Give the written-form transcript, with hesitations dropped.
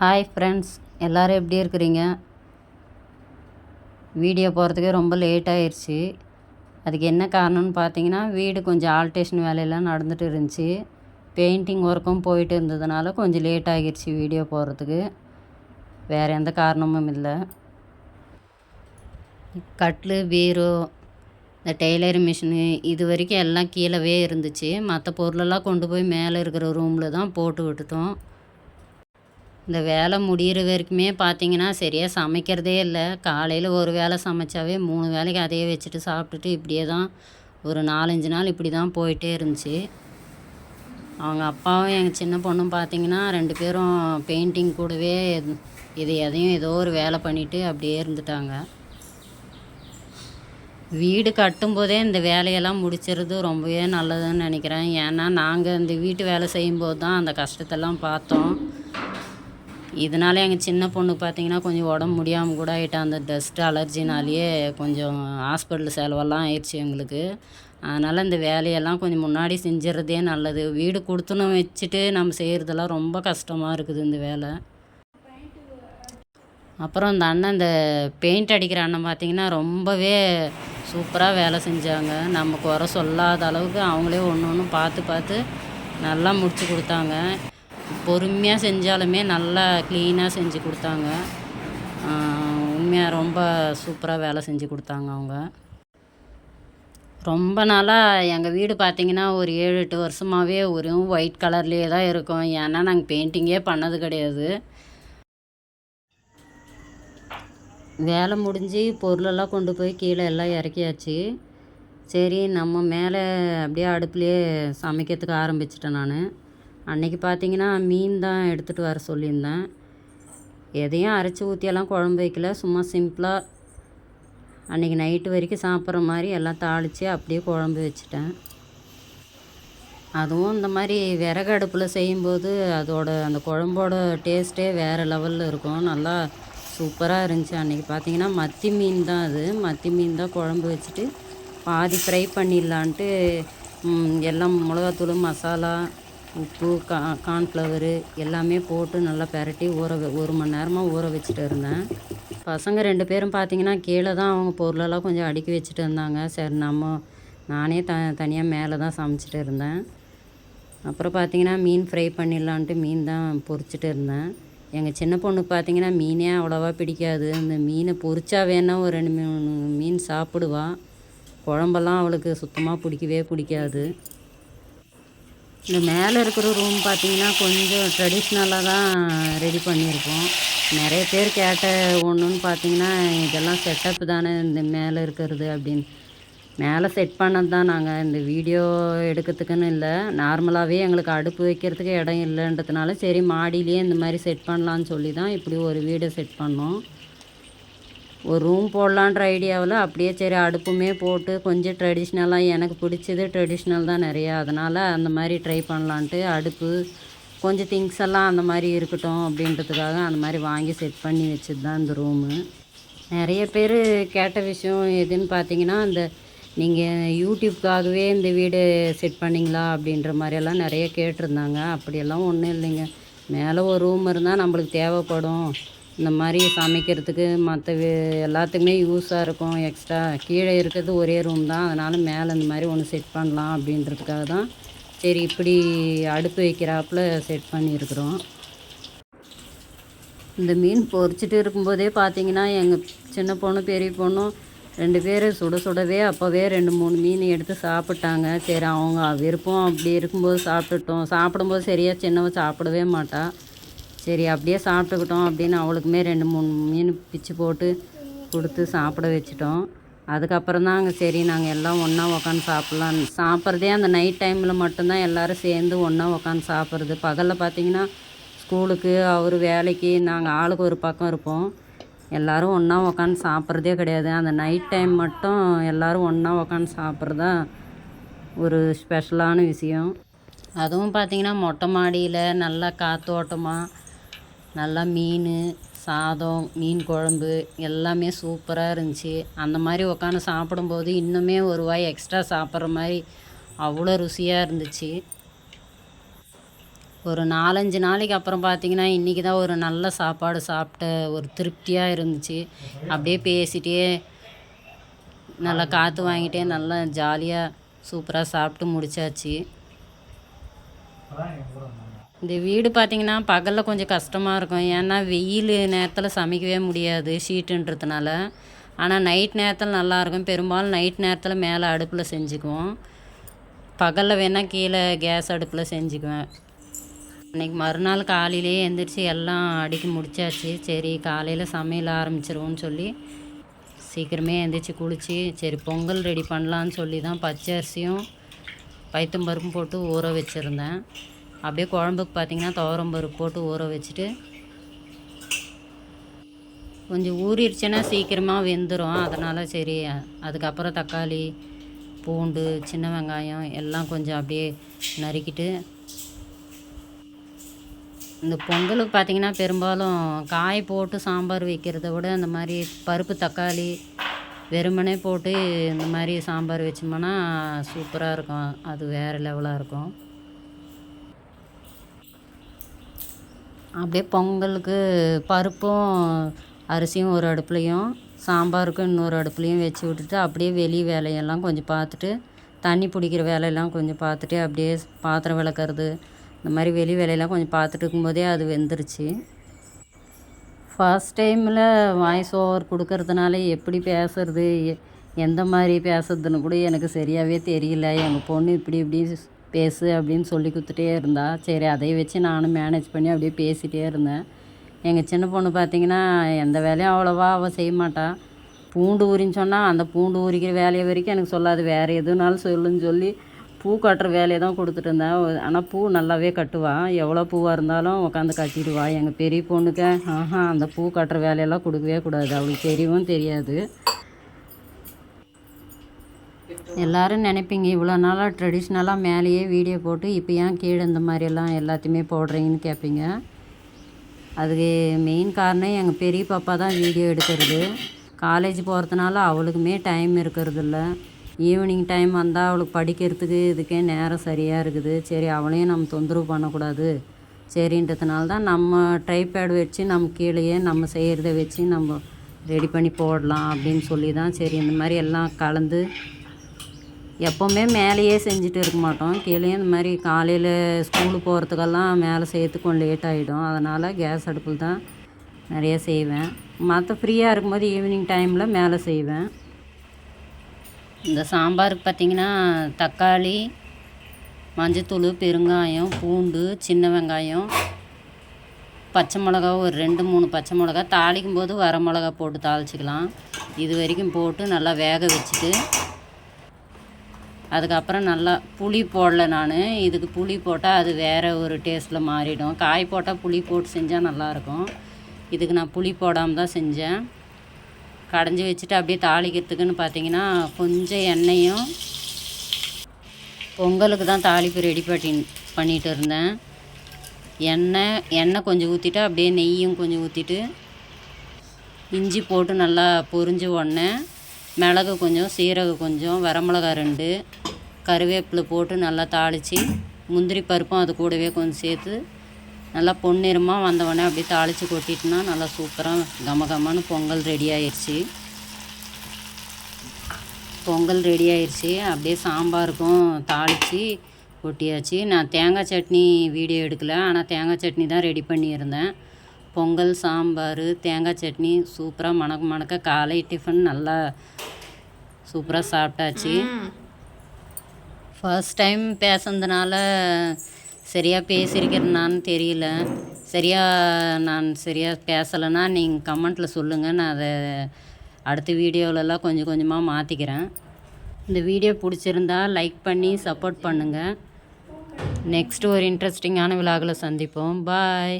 Hi friends, எல்லோரும் எப்படி இருக்கிறீங்க? வீடியோ போகிறதுக்கே ரொம்ப லேட் ஆயிடுச்சு. அதுக்கு என்ன காரணம்னு பார்த்தீங்கன்னா, வீடு கொஞ்சம் ஆல்ட்ரேஷன் வேலையெல்லாம் நடந்துட்டு இருந்துச்சு. பெயிண்டிங் ஒர்க்கும் போயிட்டு இருந்ததுனால கொஞ்சம் லேட் ஆகிடுச்சு வீடியோ போடுறதுக்கு. வேறு எந்த காரணமும் இல்லை. கட்லு, பீரோ, இந்த டெய்லரிங் மிஷினு இது வரைக்கும் எல்லாம் கீழவே இருந்துச்சு. மற்ற பொருளெல்லாம் கொண்டு போய் மேலே இருக்கிற ரூமில் தான் போட்டு விட்டுட்டோம். இந்த வேலை முடிகிற வரைக்குமே பார்த்திங்கன்னா சரியாக சமைக்கிறதே இல்லை. காலையில் ஒரு வேளை சமைச்சாவே 3 வேளைக்கு அதையே வச்சுட்டு சாப்பிட்டுட்டு இப்படியே தான் ஒரு 4-5 நாள் இப்படி தான் போயிட்டே இருந்துச்சு. அவங்க அப்பாவும் எங்கள் சின்ன பொண்ணும் பார்த்திங்கன்னா 2 பேரும் பெயிண்டிங் கூடவே எதையும் ஏதோ ஒரு வேலை பண்ணிவிட்டு அப்படியே இருந்துட்டாங்க. வீடு கட்டும்போதே இந்த வேலையெல்லாம் முடிச்சிறது ரொம்பவே நல்லதுன்னு நினைக்கிறேன். ஏன்னா நாங்கள் இந்த வீட்டு வேலை செய்யும்போது தான் அந்த கஷ்டத்தெல்லாம் பார்த்தோம். இதனால் எங்கள் சின்ன பொண்ணு பார்த்திங்கன்னா கொஞ்சம் உடம்பு முடியாமல் கூட ஆகிட்டா. அந்த டஸ்ட்டு அலர்ஜினாலேயே கொஞ்சம் ஹாஸ்பிட்டல் செலவெல்லாம் ஆயிடுச்சு எங்களுக்கு. அதனால் இந்த வேலையெல்லாம் கொஞ்சம் முன்னாடி செஞ்சிடறதே நல்லது. வீடு கொடுத்துன்னு வச்சுட்டு நம்ம செய்கிறதெல்லாம் ரொம்ப கஷ்டமாக இருக்குது இந்த வேலை. அப்புறம் இந்த அண்ணன் இந்த பெயிண்ட் அடிக்கிற அண்ணன் பார்த்திங்கன்னா ரொம்பவே சூப்பராக வேலை செஞ்சாங்க. நம்ம குறை சொல்லாத அளவுக்கு அவங்களே ஒன்று பார்த்து நல்லா முடித்து கொடுத்தாங்க. பொறுமையாக செஞ்சாலுமே நல்லா க்ளீனாக செஞ்சு கொடுத்தாங்க. உண்மையாக ரொம்ப சூப்பராக வேலை செஞ்சு கொடுத்தாங்க அவங்க. ரொம்ப நாளாக எங்கள் வீடு பார்த்திங்கன்னா ஒரு 7-8 வருஷமாகவே ஒரு ஒயிட் கலர்லேயே தான் இருக்கும். ஏன்னா நாங்கள் பெயிண்டிங்கே பண்ணது கிடையாது. வேலை முடிஞ்சு பொருளெல்லாம் கொண்டு போய் கீழே எல்லாம் இறக்கியாச்சு. சரி, நம்ம மேலே அப்படியே அடுப்புலேயே சமைக்கிறதுக்கு ஆரம்பிச்சிட்டேன் நான். அன்றைக்கி பார்த்திங்கன்னா மீன் தான் எடுத்துகிட்டு வர சொல்லியிருந்தேன். எதையும் அரைச்சி ஊற்றியெல்லாம் குழம்பு வைக்கல. சும்மா சிம்பிளாக அன்றைக்கி நைட்டு வரைக்கும் சாப்பிட்ற மாதிரி எல்லாம் தாளித்து அப்படியே குழம்பு வச்சுட்டேன். அதுவும் இந்த மாதிரி விறகு அடுப்பில் செய்யும்போது அந்த குழம்போட டேஸ்ட்டே வேறு லெவலில் இருக்கும். நல்லா சூப்பராக இருந்துச்சு. அன்றைக்கி பார்த்திங்கன்னா மத்தி மீன் தான். மத்தி மீன் தான் குழம்பு வச்சுட்டு பாதி ஃப்ரை பண்ணிடலான்ட்டு எல்லாம் மிளகாத்தூள், மசாலா, உப்பு, கார்ன்ஃப்ளவரு எல்லாமே போட்டு நல்லா பெரட்டி 1 மணி நேரமாக ஊற வச்சுட்டு இருந்தேன். பசங்க 2 பேரும் பார்த்திங்கன்னா கீழே தான் அவங்க பொருளெல்லாம் கொஞ்சம் அடுக்கி வச்சுட்டு இருந்தாங்க. சரி, நானே தனியாக மேலே தான் சமைச்சிட்டு இருந்தேன். அப்புறம் பார்த்திங்கன்னா மீன் ஃப்ரை பண்ணிடலான்ட்டு மீன் தான் பொரிச்சிட்டு இருந்தேன். எங்கள் சின்ன பொண்ணு பார்த்திங்கன்னா மீனே அவ்வளோவா பிடிக்காது. இந்த மீனை பொரிச்சா வேணால் ஒரு 2-3 மீன் சாப்பிடுவா. குழம்பெல்லாம் அவளுக்கு சுத்தமாக பிடிக்காது. இந்த மேலே இருக்கிற ரூம் பார்த்திங்கன்னா கொஞ்சம் ட்ரெடிஷ்னலாக தான் ரெடி பண்ணியிருக்கோம். நிறைய பேர் கேட்ட ஒன்றுன்னு பார்த்திங்கன்னா இதெல்லாம் செட்டப் தானே இந்த மேலே இருக்கிறது அப்படின்னு. மேலே செட் பண்ணது தான். நாங்கள் இந்த வீடியோ எடுக்கிறதுக்குன்னு இல்லை, நார்மலாகவே எங்களுக்கு அடுப்பு வைக்கிறதுக்கு இடம் இல்லைன்றதுனால சரி மாடியிலேயே இந்த மாதிரி செட் பண்ணலான்னு சொல்லி தான் இப்படி ஒரு வீடை செட் பண்ணோம். ஒரு ரூம் போடலான்ற ஐடியாவில் அப்படியே சரி அடுப்புமே போட்டு கொஞ்சம் ட்ரெடிஷ்னலாக எனக்கு பிடிச்சது ட்ரெடிஷ்னல் தான் நிறையா. அதனால் அந்த மாதிரி ட்ரை பண்ணலான்ட்டு அடுப்பு கொஞ்சம் திங்ஸ் எல்லாம் அந்த மாதிரி இருக்கட்டும் அப்படின்றதுக்காக அந்த மாதிரி வாங்கி செட் பண்ணி வச்சது தான் இந்த ரூமு. நிறைய பேர் கேட்ட விஷயம் எதுன்னு பார்த்தீங்கன்னா, நீங்கள் யூடியூப்காகவே இந்த வீடு செட் பண்ணிங்களா அப்படின்ற மாதிரியெல்லாம் நிறைய கேட்டிருந்தாங்க. அப்படியெல்லாம் ஒன்றும் இல்லைங்க. மேலே ஒரு ரூம் இருந்தால் நம்மளுக்கு தேவைப்படும். இந்த மாதிரி சமைக்கிறதுக்கு மற்ற எல்லாத்துக்குமே யூஸாக இருக்கும். எக்ஸ்ட்ரா கீழே இருக்கிறது ஒரே ரூம் தான். அதனால் மேலே இந்த மாதிரி ஒன்று செட் பண்ணலாம் அப்படின்றதுக்காக தான் சரி இப்படி அடுப்பு வைக்கிறாப்புல செட் பண்ணியிருக்கிறோம். இந்த மீன் பொரிச்சிட்டு இருக்கும்போதே பார்த்திங்கன்னா எங்கள் சின்ன பொண்ணு பெரிய பொண்ணும் 2 பேர் சுடவே அப்போவே 2-3 மீன் எடுத்து சாப்பிட்டாங்க. சரி, அவங்க விருப்பம் அப்படி இருக்கும்போது சாப்பிட்டுட்டோம். சாப்பிடும்போது சரியாக சின்னவ சாப்பிடவே மாட்டா. சரி அப்படியே சாப்பிட்டுக்கிட்டோம் அப்படின்னு அவளுக்குமே 2-3 மீன் பிச்சு போட்டு கொடுத்து சாப்பிட வச்சிட்டோம். அதுக்கப்புறம் தான் சரி நாங்கள் எல்லாம் ஒன்றா உக்காந்து சாப்பிட்றதே அந்த நைட் டைமில் மட்டும்தான் எல்லோரும் சேர்ந்து ஒன்றா உக்காந்து சாப்பிட்றது. பகலில் பார்த்திங்கன்னா ஸ்கூலுக்கு அவர் வேலைக்கு நாங்கள் ஆளுக்கு ஒரு பக்கம் இருப்போம். எல்லோரும் ஒன்றா உக்காந்து சாப்பிட்றதே கிடையாது. அந்த நைட் டைம் மட்டும் எல்லோரும் ஒன்றா உக்காந்து சாப்பிட்றதா ஒரு ஸ்பெஷலான விஷயம். அதுவும் பார்த்திங்கன்னா மொட்டை மாடியில் நல்லா காற்றோட்டமாக நல்லா மீன், சாதம், மீன் குழம்பு எல்லாமே சூப்பராக இருந்துச்சு. அந்த மாதிரி உட்காந்து சாப்பிடும்போது இன்னுமே ஒரு வாய் எக்ஸ்ட்ரா சாப்பிட்ற மாதிரி அவ்வளோ ருசியாக இருந்துச்சு. ஒரு 4-5 நாளைக்கு அப்புறம் பார்த்திங்கன்னா இன்றைக்கி தான் ஒரு நல்ல சாப்பாடு சாப்பிட்ட ஒரு திருப்தியாக இருந்துச்சு. அப்படியே பேசிகிட்டே நல்லா காற்று வாங்கிட்டே நல்லா ஜாலியாக சூப்பராக சாப்பிட்டு முடிச்சாச்சு. இந்த வீடு பார்த்திங்கன்னா பகலில் கொஞ்சம் கஷ்டமாக இருக்கும். ஏன்னா வெயில் நேரத்தில் சமைக்கவே முடியாது ஷீட்டுன்றதுனால. ஆனால் நைட் நேரத்தில் நல்லாயிருக்கும். பெரும்பாலும் நைட் நேரத்தில் மேலே அடுப்பில் செஞ்சுக்குவோம். பகலில் வேணால் கீழே கேஸ் அடுப்பில் செஞ்சுக்குவேன். அன்றைக்கி மறுநாள் காலையிலேயே எழுந்திரிச்சி எல்லாம் அடுக்கி முடிச்சாச்சு. சரி காலையில் சமையல் ஆரம்பிச்சிருவோன்னு சொல்லி சீக்கிரமே எழுந்திரிச்சி குளித்து சரி பொங்கல் ரெடி பண்ணலான்னு சொல்லி தான் பச்சை அரிசியும் பைத்தம்பருப்பும் போட்டு ஊற வச்சுருந்தேன். அப்படியே குழம்புக்கு பார்த்திங்கன்னா துவரம்பருப்பு போட்டு ஊற வச்சுட்டு கொஞ்சம் ஊறிடுச்சுன்னா சீக்கிரமாக வெந்துடும். அதனால் சரி அதுக்கப்புறம் தக்காளி, பூண்டு, சின்ன வெங்காயம் எல்லாம் கொஞ்சம் அப்படியே நறுக்கிட்டு இந்த பொங்கலுக்கு பார்த்திங்கன்னா பெரும்பாலும் காய் போட்டு சாம்பார் வைக்கிறத விட இந்த மாதிரி பருப்பு, தக்காளி வெறுமனே போட்டு இந்த மாதிரி சாம்பார் வச்சோம்னா சூப்பராக இருக்கும். அது வேறு லெவலாக இருக்கும். அப்படியே பொங்கலுக்கு பருப்பும் அரிசியும் ஒரு அடுப்புலையும் சாம்பாருக்கும் இன்னொரு அடுப்புலையும் வச்சு விட்டுட்டு அப்படியே வெளி வேலையெல்லாம் கொஞ்சம் பார்த்துட்டு தண்ணி பிடிக்கிற வேலையெல்லாம் கொஞ்சம் பார்த்துட்டு அப்படியே பாத்திரம் விளக்குறது இந்த மாதிரி வெளி வேலையெல்லாம் கொஞ்சம் பார்த்துட்டு இருக்கும்போதே அது வெந்துருச்சு. ஃபர்ஸ்ட் டைமில் வாய்ஸ் ஓவர் கொடுக்கறதுனால எப்படி பேசுறது எந்த மாதிரி பேசுறதுன்னு கூட எனக்கு சரியாகவே தெரியல. எங்கள் பொண்ணு இப்படி பேசு அப்படின்னு சொல்லி கொடுத்துட்டே இருந்தா. சரி அதை வச்சு நானும் மேனேஜ் பண்ணி அப்படியே பேசிகிட்டே இருந்தேன். எங்கள் சின்ன பொண்ணு பார்த்திங்கன்னா எந்த வேலையும் அவ்வளோவா அவள் செய்ய மாட்டா. பூண்டு உரின்னு சொன்னால் அந்த பூண்டு உரிக்கிற வேலையை வரைக்கும் எனக்கு சொல்லாது. வேறு எதுனாலும் சொல்லுன்னு சொல்லி பூ கட்டுற வேலையை தான் கொடுத்துட்டு இருந்தேன். ஆனால் பூ நல்லாவே கட்டுவாள். எவ்வளோ பூவாக இருந்தாலும் உட்காந்து கட்டிடுவா. எங்கள் பெரிய பொண்ணுக்கு அந்த பூ கட்டுற வேலையெல்லாம் கொடுக்கவே கூடாது. அவளுக்கு தெரியவும் தெரியாது. எல்லோரும் நினைப்பீங்க இவ்வளோ நாளாக ட்ரெடிஷ்னலாக மேலேயே வீடியோ போட்டு இப்போ ஏன் கீழே இந்த மாதிரியெல்லாம் எல்லாத்தையுமே போடுறீங்கன்னு கேட்பீங்க. அதுக்கு மெயின் காரணம் எங்கள் பெரிய பாப்பா தான் வீடியோ எடுக்கிறது. காலேஜ் போகிறதுனால அவளுக்குமே டைம் இருக்கிறது இல்லை. ஈவினிங் டைம் வந்தால் அவளுக்கு படிக்கிறதுக்கு இதுக்கே நேரம் சரியாக இருக்குது. சரி அவளையும் நம்ம தொந்தரவு பண்ணக்கூடாது சரின்றதுனால தான் நம்ம ட்ரைபேட் வச்சு நம்ம கீழேயே நம்ம செய்கிறத வச்சு நம்ம ரெடி பண்ணி போடலாம் அப்படின்னு சொல்லி தான் சரி இந்த மாதிரி எல்லாம் கலந்து எப்போவுமே மேலேயே செஞ்சுட்டு இருக்க மாட்டோம். கீழே இந்த மாதிரி காலையில் ஸ்கூலுக்கு போகிறதுக்கெல்லாம் மேலே செய்யறதுக்கு கொஞ்சம் லேட் ஆகிடும். அதனால் கேஸ் அடுப்பில் தான் நிறைய செய்வேன். மற்ற ஃப்ரீயாக இருக்கும்போது ஈவினிங் டைமில் மேலே செய்வேன். இந்த சாம்பாருக்கு பார்த்திங்கன்னா தக்காளி, மஞ்சத்தூள், பெருங்காயம், பூண்டு, சின்ன வெங்காயம், பச்சை மிளகா ஒரு 2-3 பச்சை மிளகா தாளிக்கும் போது வர மிளகா போட்டு தாளிச்சிக்கலாம். இது வரைக்கும் போட்டு நல்லா வேக வச்சுட்டு அதுக்கப்புறம் நல்லா புளி போடல நான். இதுக்கு புளி போட்டால் அது வேறு ஒரு டேஸ்ட்டில் மாறிடும். காய் போட்டால் புளி போட்டு செஞ்சால் நல்லாயிருக்கும். இதுக்கு நான் புளி போடாமல் தான் செஞ்சேன். கடைஞ்சி வச்சுட்டு அப்படியே தாளிக்கிறதுக்குன்னு பார்த்திங்கன்னா கொஞ்சம் எண்ணெயும் பொங்கலுக்கு தான் தாளிப்பு ரெடி பண்ணிகிட்டு இருந்தேன். எண்ணெய் கொஞ்சம் ஊற்றிட்டு அப்படியே நெய்யும் கொஞ்சம் ஊற்றிட்டு இஞ்சி போட்டு நல்லா பொரிஞ்ச உடனே மிளகு கொஞ்சம், சீரகம் கொஞ்சம், வரமிளகா 2, கருவேப்பிலை போட்டு நல்லா தாளித்து முந்திரி பருப்பும் அது கூடவே கொஞ்சம் சேர்த்து நல்லா பொன்னிறமாக வந்தவொடனே அப்படியே தாளித்து கொட்டிட்டுனா நல்லா சூப்பராக கமகமானு பொங்கல் ரெடி ஆயிடுச்சு. அப்படியே சாம்பாருக்கும் தாளித்து கொட்டியாச்சு. நான் தேங்காய் சட்னி வீடியோ எடுக்கலை. ஆனால் தேங்காய் சட்னி தான் ரெடி பண்ணியிருந்தேன். பொங்கல், சாம்பார், தேங்காய் சட்னி சூப்பராக மணக்க காலை டிஃபன் நல்லா சூப்பராக சாப்பிட்டாச்சு. ஃபர்ஸ்ட் டைம் பேசுனதுனால சரியாக பேசியிருக்கிறேனான்னு தெரியல. நான் சரியாக பேசலைன்னா நீங்கள் கமெண்ட்டில் சொல்லுங்கள். நான் அதை அடுத்த வீடியோவிலலாம் கொஞ்சம் கொஞ்சமாக மாற்றிக்கிறேன். இந்த வீடியோ பிடிச்சிருந்தா லைக் பண்ணி சப்போர்ட் பண்ணுங்கள். நெக்ஸ்ட்டு ஒரு இன்ட்ரெஸ்டிங்கான விலாகில் சந்திப்போம். பாய்.